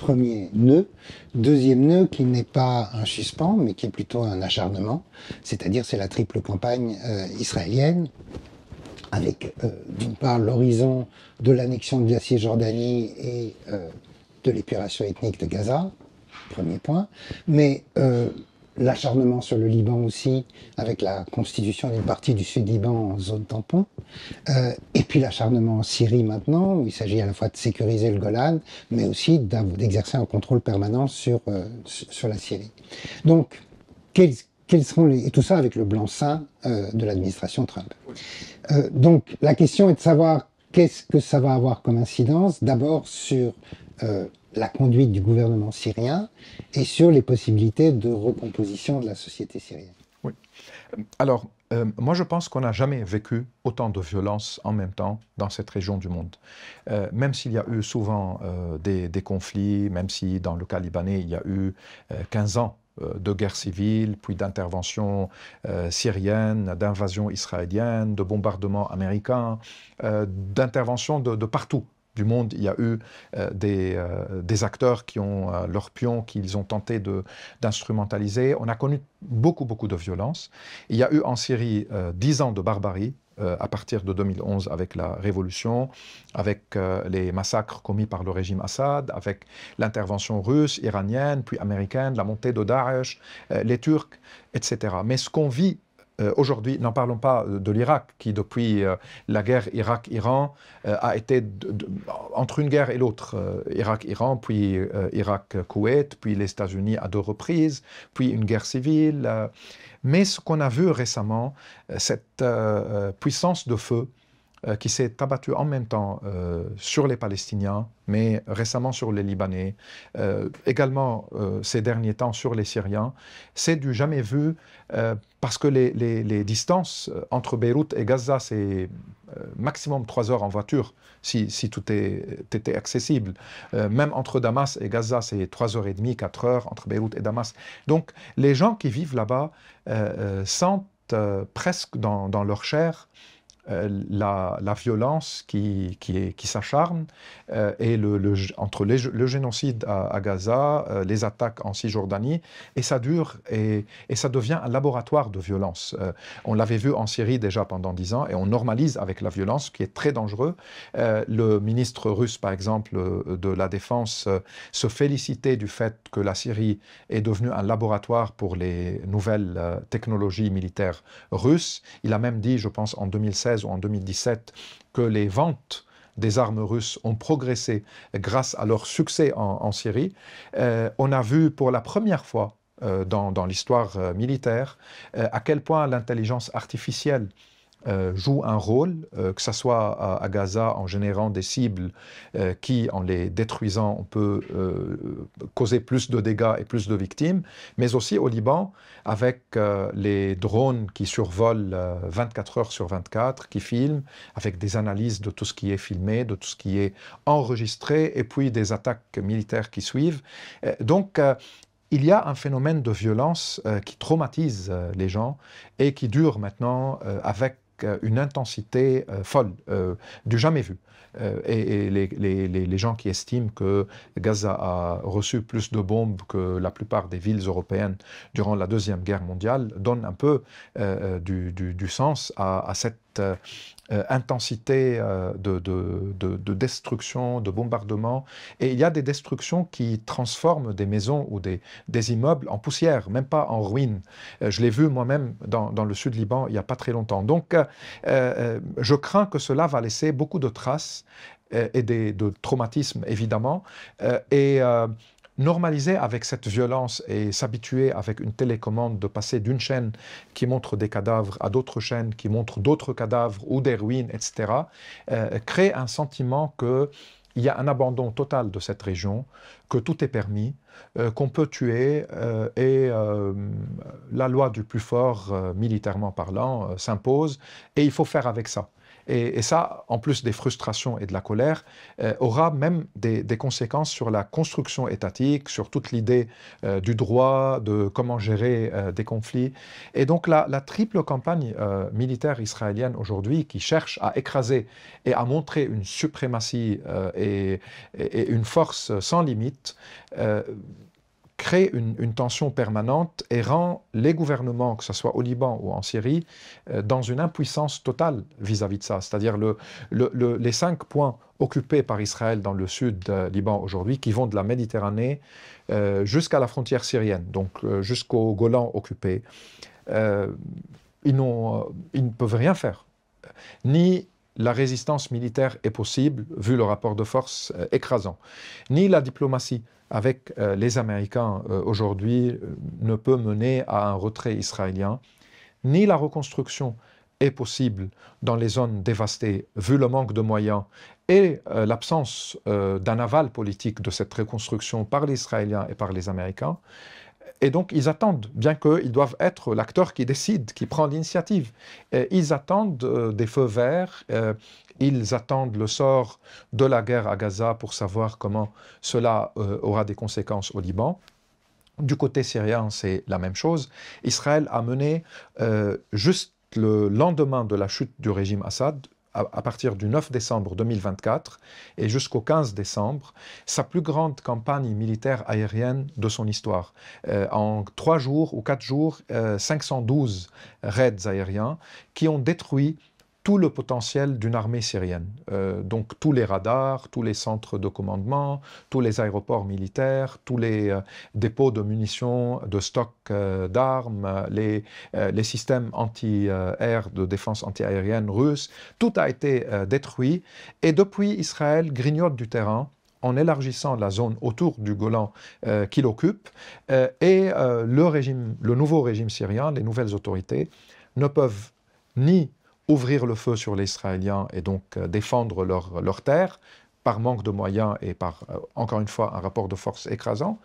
premier nœud. Deuxième nœud qui n'est pas un suspens, mais qui est plutôt un acharnement, c'est-à-dire c'est la triple campagne israélienne, avec d'une part l'horizon de l'annexion de la Cisjordanie et de l'épuration ethnique de Gaza, premier point, mais l'acharnement sur le Liban aussi, avec la constitution d'une partie du Sud-Liban en zone tampon, et puis l'acharnement en Syrie maintenant, où il s'agit à la fois de sécuriser le Golan, mais aussi d'exercer un contrôle permanent sur la Syrie. Donc, quels seront et tout ça avec le blanc-seing de l'administration Trump. Donc, la question est de savoir qu'est-ce que ça va avoir comme incidence, d'abord sur la conduite du gouvernement syrien et sur les possibilités de recomposition de la société syrienne. Oui. Alors, moi je pense qu'on n'a jamais vécu autant de violence en même temps dans cette région du monde. Même s'il y a eu souvent des conflits, même si dans le cas libanais il y a eu 15 ans de guerre civile, puis d'intervention syrienne, d'invasion israélienne, de bombardements américains, d'intervention de partout du monde. Il y a eu des acteurs qui ont leur pion, qu'ils ont tenté d'instrumentaliser. On a connu beaucoup de violence. Il y a eu en Syrie 10 ans de barbarie, à partir de 2011 avec la révolution, avec les massacres commis par le régime Assad, avec l'intervention russe, iranienne, puis américaine, la montée de Daesh, les Turcs, etc. Mais ce qu'on vit aujourd'hui, n'en parlons pas de l'Irak, qui depuis la guerre Irak-Iran a été entre une guerre et l'autre, Irak-Iran, puis Irak-Koweït, puis les États-Unis à 2 reprises, puis une guerre civile. Mais ce qu'on a vu récemment, cette puissance de feu qui s'est abattue en même temps sur les Palestiniens, mais récemment sur les Libanais, également ces derniers temps sur les Syriens, c'est du jamais vu parce que les distances entre Beyrouth et Gaza, c'est maximum 3 heures en voiture, si tout était accessible. Même entre Damas et Gaza, c'est 3h30, 4 heures entre Beyrouth et Damas. Donc les gens qui vivent là-bas sentent presque dans leur chair la violence qui s'acharne et entre le génocide à Gaza, les attaques en Cisjordanie, et ça dure et ça devient un laboratoire de violence. On l'avait vu en Syrie déjà pendant 10 ans et on normalise avec la violence, qui est très dangereux. Le ministre russe, par exemple, de la Défense, se félicitait du fait que la Syrie est devenue un laboratoire pour les nouvelles technologies militaires russes. Il a même dit, je pense, en 2016 ou en 2017, que les ventes des armes russes ont progressé grâce à leur succès en Syrie. On a vu pour la première fois dans l'histoire militaire à quel point l'intelligence artificielle joue un rôle, que ce soit à Gaza en générant des cibles qui, en les détruisant, on peut causer plus de dégâts et plus de victimes, mais aussi au Liban avec les drones qui survolent 24 heures sur 24, qui filment, avec des analyses de tout ce qui est filmé, de tout ce qui est enregistré, et puis des attaques militaires qui suivent. Donc, il y a un phénomène de violence qui traumatise les gens et qui dure maintenant avec une intensité folle, du jamais vu. Et les gens qui estiment que Gaza a reçu plus de bombes que la plupart des villes européennes durant la Deuxième Guerre mondiale donnent un peu du sens à cette intensité de destruction, de bombardement. Et il y a des destructions qui transforment des maisons ou des immeubles en poussière, même pas en ruines. Je l'ai vu moi-même dans le sud Liban il n'y a pas très longtemps. Donc, je crains que cela va laisser beaucoup de traces et de traumatismes, évidemment. Normaliser avec cette violence et s'habituer avec une télécommande de passer d'une chaîne qui montre des cadavres à d'autres chaînes qui montrent d'autres cadavres ou des ruines, etc., crée un sentiment qu'il y a un abandon total de cette région, que tout est permis, qu'on peut tuer et la loi du plus fort, militairement parlant, s'impose et il faut faire avec ça. Et ça, en plus des frustrations et de la colère, aura même des conséquences sur la construction étatique, sur toute l'idée du droit, de comment gérer des conflits. Et donc la triple campagne militaire israélienne aujourd'hui qui cherche à écraser et à montrer une suprématie et une force sans limite, crée une tension permanente et rend les gouvernements, que ce soit au Liban ou en Syrie, dans une impuissance totale vis-à-vis de ça. C'est-à-dire les 5 points occupés par Israël dans le sud Liban aujourd'hui, qui vont de la Méditerranée jusqu'à la frontière syrienne, donc jusqu'au Golan occupé, ils ne peuvent rien faire. Ni la résistance militaire est possible, vu le rapport de force écrasant, ni la diplomatie avec les Américains aujourd'hui ne peut mener à un retrait israélien, ni la reconstruction est possible dans les zones dévastées, vu le manque de moyens et l'absence d'un aval politique de cette reconstruction par les Israéliens et par les Américains. Et donc, ils attendent, bien qu'ils doivent être l'acteur qui décide, qui prend l'initiative. Ils attendent des feux verts, ils attendent le sort de la guerre à Gaza pour savoir comment cela aura des conséquences au Liban. Du côté syrien, c'est la même chose. Israël a mené, juste le lendemain de la chute du régime Assad, à partir du 9 décembre 2024 et jusqu'au 15 décembre, sa plus grande campagne militaire aérienne de son histoire. En 3 jours ou 4 jours, 512 raids aériens qui ont détruit tout le potentiel d'une armée syrienne. Donc tous les radars, tous les centres de commandement, tous les aéroports militaires, tous les dépôts de munitions, de stocks d'armes, les systèmes anti-air de défense anti-aérienne russes, tout a été détruit. Et depuis, Israël grignote du terrain en élargissant la zone autour du Golan qu'il occupe. Le nouveau régime syrien, les nouvelles autorités, ne peuvent ni ouvrir le feu sur les Israéliens et donc défendre leur terre par manque de moyens et par, encore une fois, un rapport de force écrasant,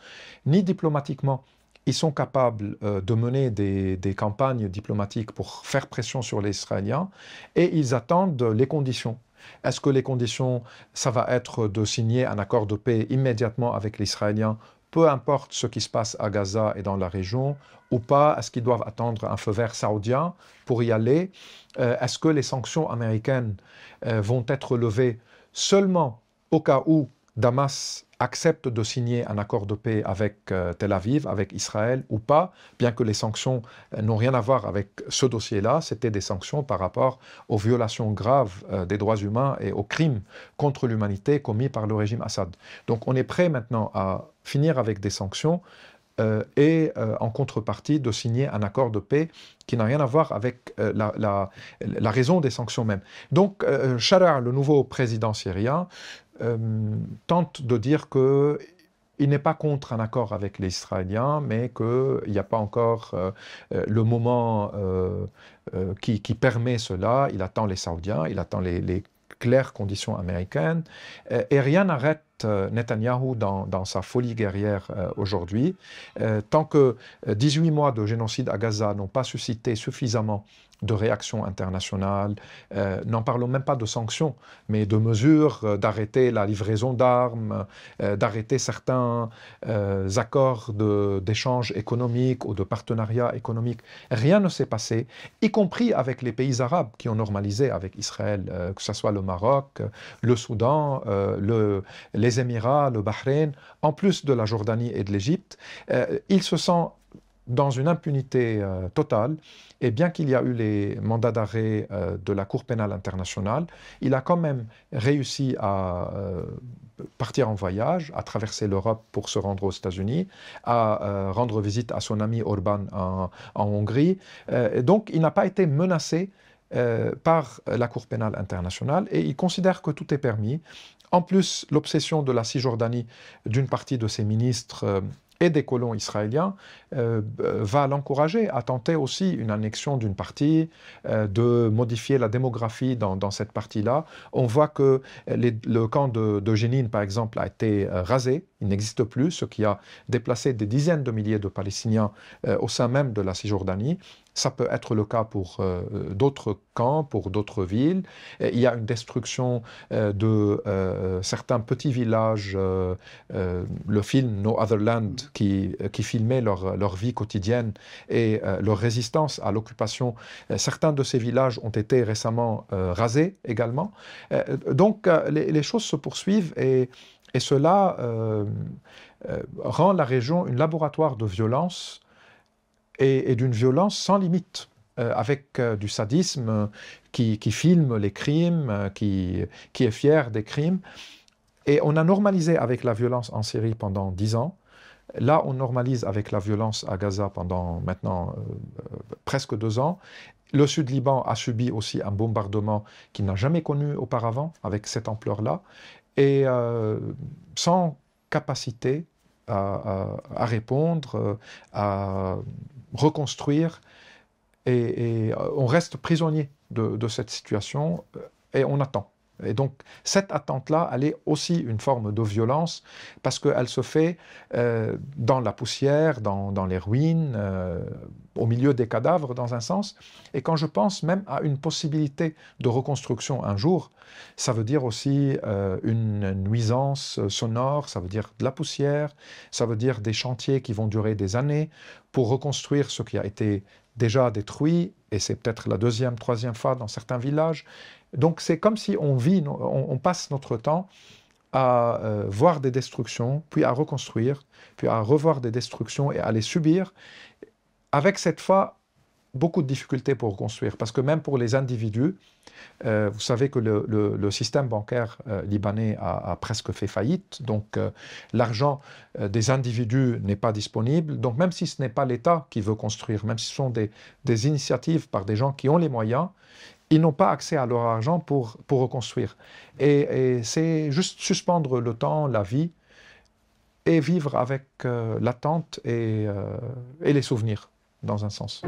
ni diplomatiquement. Ils sont capables de mener des campagnes diplomatiques pour faire pression sur les Israéliens et ils attendent les conditions. Est-ce que les conditions, ça va être de signer un accord de paix immédiatement avec les Israéliens, peu importe ce qui se passe à Gaza et dans la région, ou pas? Est-ce qu'ils doivent attendre un feu vert saoudien pour y aller? Est-ce que les sanctions américaines vont être levées seulement au cas où Damas accepte de signer un accord de paix avec Tel Aviv, avec Israël ou pas, bien que les sanctions n'ont rien à voir avec ce dossier-là, c'était des sanctions par rapport aux violations graves des droits humains et aux crimes contre l'humanité commis par le régime Assad. Donc on est prêt maintenant à finir avec des sanctions et en contrepartie de signer un accord de paix qui n'a rien à voir avec la raison des sanctions même. Donc Sharar, le nouveau président syrien, tente de dire qu'il n'est pas contre un accord avec les Israéliens, mais qu'il n'y a pas encore le moment qui permet cela. Il attend les Saoudiens, il attend les claires conditions américaines, et rien n'arrête Netanyahou dans sa folie guerrière aujourd'hui. Tant que 18 mois de génocide à Gaza n'ont pas suscité suffisamment de réactions internationales, n'en parlons même pas de sanctions, mais de mesures d'arrêter la livraison d'armes, d'arrêter certains accords d'échange économique ou de partenariat économique. Rien ne s'est passé, y compris avec les pays arabes qui ont normalisé avec Israël, que ce soit le Maroc, le Soudan, les Émirats, le Bahreïn, en plus de la Jordanie et de l'Égypte. Ils se sentent dans une impunité totale, et bien qu'il y a eu les mandats d'arrêt de la Cour pénale internationale, il a quand même réussi à partir en voyage, à traverser l'Europe pour se rendre aux États-Unis, à rendre visite à son ami Orban en Hongrie. Donc il n'a pas été menacé par la Cour pénale internationale et il considère que tout est permis. En plus, l'obsession de la Cisjordanie d'une partie de ses ministres et des colons israéliens va l'encourager à tenter aussi une annexion d'une partie, de modifier la démographie dans cette partie-là. On voit que le camp de Jenin, par exemple, a été rasé il n'existe plus, ce qui a déplacé des dizaines de milliers de Palestiniens au sein même de la Cisjordanie. Ça peut être le cas pour d'autres camps, pour d'autres villes. Il y a une destruction de certains petits villages. Le film No Other Land qui filmait leur vie quotidienne et leur résistance à l'occupation. Certains de ces villages ont été récemment rasés également. Donc les choses se poursuivent et cela rend la région un laboratoire de violence et d'une violence sans limite, avec du sadisme qui filme les crimes, qui est fier des crimes. Et on a normalisé avec la violence en Syrie pendant 10 ans. Là, on normalise avec la violence à Gaza pendant maintenant presque 2 ans. Le Sud-Liban a subi aussi un bombardement qu'il n'a jamais connu auparavant, avec cette ampleur-là, et sans capacité à répondre, à reconstruire, et on reste prisonnier de cette situation et on attend. Et donc cette attente-là, elle est aussi une forme de violence parce qu'elle se fait dans la poussière, dans les ruines, au milieu des cadavres dans un sens. Et quand je pense même à une possibilité de reconstruction un jour, ça veut dire aussi une nuisance sonore, ça veut dire de la poussière, ça veut dire des chantiers qui vont durer des années pour reconstruire ce qui a été déjà détruit, et c'est peut-être la deuxième, troisième fois dans certains villages. Donc c'est comme si on passe notre temps à voir des destructions, puis à reconstruire, puis à revoir des destructions et à les subir, avec cette fois beaucoup de difficultés pour reconstruire. Parce que même pour les individus, vous savez que le système bancaire libanais a presque fait faillite, donc l'argent des individus n'est pas disponible. Donc même si ce n'est pas l'État qui veut construire, même si ce sont des initiatives par des gens qui ont les moyens, ils n'ont pas accès à leur argent pour reconstruire. Et c'est juste suspendre le temps, la vie, et vivre avec l'attente et les souvenirs, dans un sens.